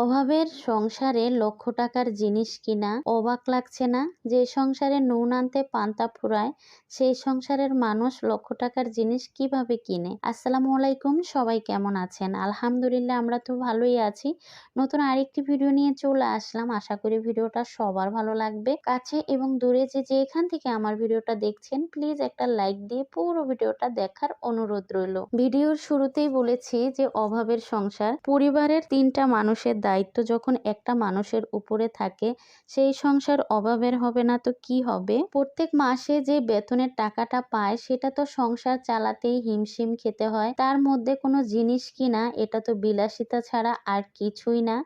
অভাবের সংসারে লক্ষ টাকার জিনিস কিনা অবাক লাগছে না? যে সংসারে নুন আনতে পান্তা ফুরায় সেই সংসারের মানুষ লক্ষ টাকার জিনিস কিভাবে কিনে? আসসালামু আলাইকুম, সবাই কেমন আছেন? আলহামদুলিল্লাহ, আমরা তো ভালোই আছি। নতুন আরেকটি ভিডিও নিয়ে চলে আসলাম। আশা করি ভিডিওটা সবার ভালো লাগবে। কাছে এবং দূরে যে যেখান থেকে আমার ভিডিওটা দেখছেন, প্লিজ একটা লাইক দিয়ে পুরো ভিডিওটা দেখার অনুরোধ রইল। ভিডিওর শুরুতেই বলেছি যে অভাবের সংসার, পরিবারের 3টা মানুষের দায়িত্ব যখন একটা মানুষের উপরে থাকে, সেই সংসার অভাবের হবে না তো কি হবে? প্রত্যেক মাসে যে বেতনের টাকাটা পায় সেটা তো সংসার চালাতেই হিমশিম খেতে হয়। তার মধ্যে কোনো জিনিস কিনা, এটা তো বিলাসিতা ছাড়া আর কিছুই না।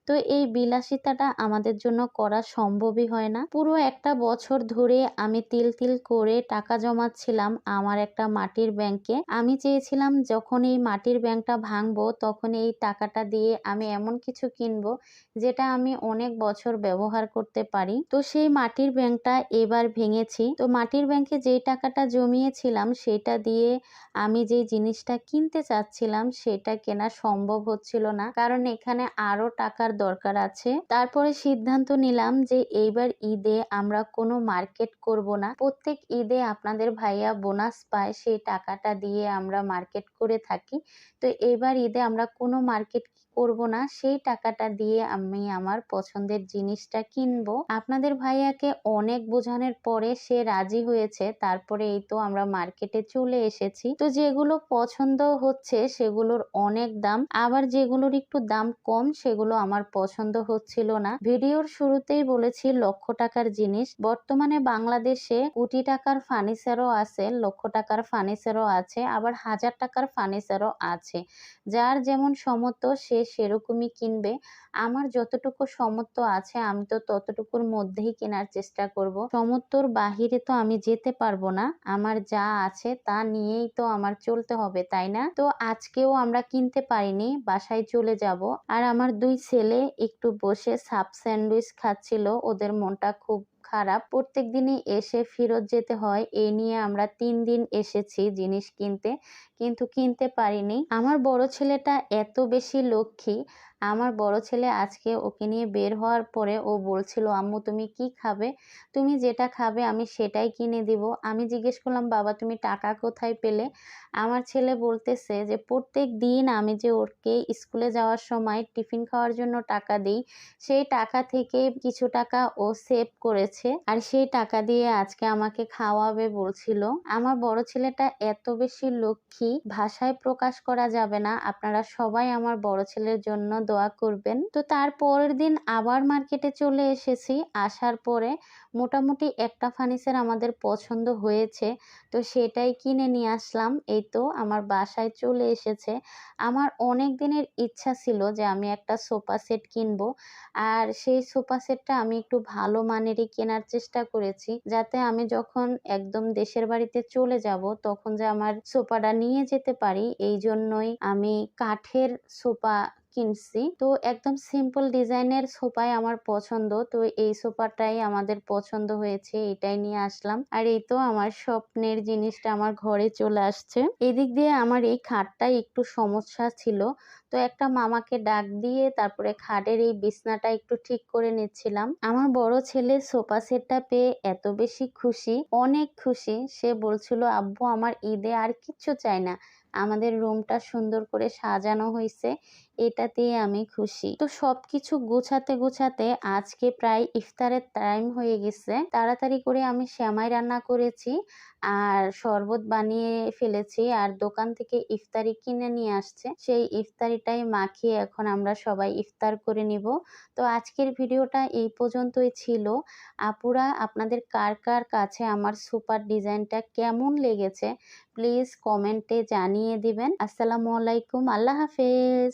তো এই বিলাসিতাটা আমাদের জন্য করা সম্ভবই হয় না। পুরো একটা বছর ধরে আমি তিল তিল করে টাকা জমাচ্ছিলাম আমার একটা মাটির ব্যাংকে। আমি চেয়েছিলাম যখন এই মাটির ব্যাংকটা ভাঙবো তখন এই টাকাটা দিয়ে আমি এমন কিছু কিনবো যেটা আমি অনেক বছর ব্যবহার করতে পারি। তো সেই মাটির ব্যাংকটা এবার ভেঙেছি। তো মাটির ব্যাংকে যেই টাকাটা জমিয়েছিলাম সেটা দিয়ে আমি যে জিনিসটা কিনতে চাচ্ছিলাম সেটা কেনা সম্ভব হচ্ছিল না, কারণ এখানে আরো টাকার দরকার আছে। তারপরে সিদ্ধান্ত নিলাম যে এইবার ঈদে আমরা কোনো মার্কেট করব না। প্রত্যেক ঈদে আপনাদের ভাইয়া বোনাস পায়, সেই টাকাটা দিয়ে আমরা মার্কেট করে থাকি। তো এইবার ঈদে আমরা কোনো মার্কেট করব না, সেই টাকাটা দিয়ে আমি আমার পছন্দের জিনিসটা কিনবো। আপনাদের ভাইয়াকে অনেক বোঝানোর পরে সে রাজি হয়েছে। তারপরে এই তো আমরা মার্কেটে চলে এসেছি। তো যেগুলো পছন্দ হচ্ছে সেগুলোর অনেক দাম, আবার যেগুলোর একটু দাম কম সেগুলো আমার পছন্দ হচ্ছিল না। ভিডিওর শুরুতেই বলেছি লক্ষ টাকার জিনিস। বর্তমানে বাংলাদেশে কোটি টাকার ফার্নিচারও আছে, লক্ষ টাকার ফার্নিচারও আছে, আবার 1000 টাকার ফার্নিচারও আছে। যার যেমন সামর্থ্য সে সেরকমই কিনবে। আমার যতটুকু সামর্থ্য আছে আমি তো ততটুকুর মধ্যেই কেনার চেষ্টা করব। সামর্থ্যর বাহিরে তো আমি যেতে পারবো না। আমার যা আছে তা নিয়েই তো আমার চলতে হবে, তাই না? তো আজকেও আমরা কিনতে পারিনি, বাসায় চলে যাব। আর আমার 2 ছেলে একটু বসে সাব স্যান্ডউইচ খাচ্ছিল। ওদের মনটা খুব খারাপ। প্রত্যেক দিনই এসে ফেরত যেতে হয়, এই নিয়ে আমরা 3 দিন এসেছি জিনিস কিনতে, কিন্তু কিনতে পারিনি। আমার বড় ছেলেটা এত বেশি লক্ষ্মী। আমার বড় ছেলে আজকে ওকে নিয়ে বের হওয়ার পরে ও বলছিল, আম্মু তুমি কি খাবে? তুমি যেটা খাবে আমি সেটাই কিনে দিব। আমি জিজ্ঞেস করলাম, বাবা তুমি টাকা কোথায় পেলে? আমার ছেলে বলতেছে যে প্রত্যেক দিন আমি যে ওকে স্কুলে যাওয়ার সময় টিফিন খাওয়ার জন্য টাকা দিই, সেই টাকা থেকে কিছু টাকা ও সেভ করেছে, আর সেই টাকা দিয়ে আজকে আমাকে খাওয়াবে বলছিল। আমার বড় ছেলেটা এত বেশি লক্ষ্মী, ভাষায় প্রকাশ করা যাবে না। আপনারা সবাই আমার বড় ছেলের জন্য দোয়া করবেন। তো তার পরের দিন আবার মার্কেটে চলে এসেছি। আসার পরে মোটামুটি একটা ফার্নিচার আমাদের পছন্দ হয়েছে, তো সেটাই কিনে নিয়ে আসলাম। এই তো আমার বাসায় চলে এসেছে। আমার অনেক দিনের ইচ্ছা ছিল যে আমি একটা সোফা সেট কিনবো, আর সেই সোফা সেটটা আমি একটু ভালো মানেরই কেনার চেষ্টা করেছি, যাতে আমি যখন একদম দেশের বাড়িতে চলে যাব তখন যে আমার সোফাটা নিয়ে যেতে পারি। এই জন্যই আমি কাঠের সোফা কিনছি। তো একদম সিম্পল ডিজাইনের সোফাই আমার পছন্দ। তো এই সোফাটাই আমাদের পছন্দ হয়েছে, এটাই নিয়ে আসলাম। আর এই তো আমার স্বপ্নের জিনিসটা আমার ঘরে চলে আসছে। এদিক দিয়ে আমার এই খাটটাই একটু সমস্যা ছিল, তো একটা মামাকে ডাক দিয়ে তারপরে খাটের এই বিছনাটা একটু ঠিক করে নিচ্ছিলাম। আমার বড় ছেলে সোফা সেটটা পেয়ে এত বেশি খুশি, অনেক খুশি। সে বলছিল, আব্বু আমার ঈদে আর কিচ্ছু চাই না, আমাদের রুমটা সুন্দর করে সাজানো হয়েছে, এটাতেই আমি খুশি। তো সবকিছু গুছাতে গুছাতে আজকে প্রায় ইফতারের টাইম হয়ে গেছে। তাড়াতাড়ি করে আমি সেমাই রান্না করেছি আর শরবত বানিয়ে ফেলেছি, আর দোকান থেকে ইফতারি কিনে নিয়ে আসছে, সেই ইফতারিটাই মাখিয়ে এখন আমরা সবাই ইফতার করে নিব। তো আজকের ভিডিওটা এই পর্যন্তই ছিল। আপুরা, আপনাদের কার কার কাছে আমার সুপার ডিজাইনটা কেমন লেগেছে প্লিজ কমেন্টে জানিয়ে দিবেন। আসসালামু আলাইকুম, আল্লাহ হাফেজ।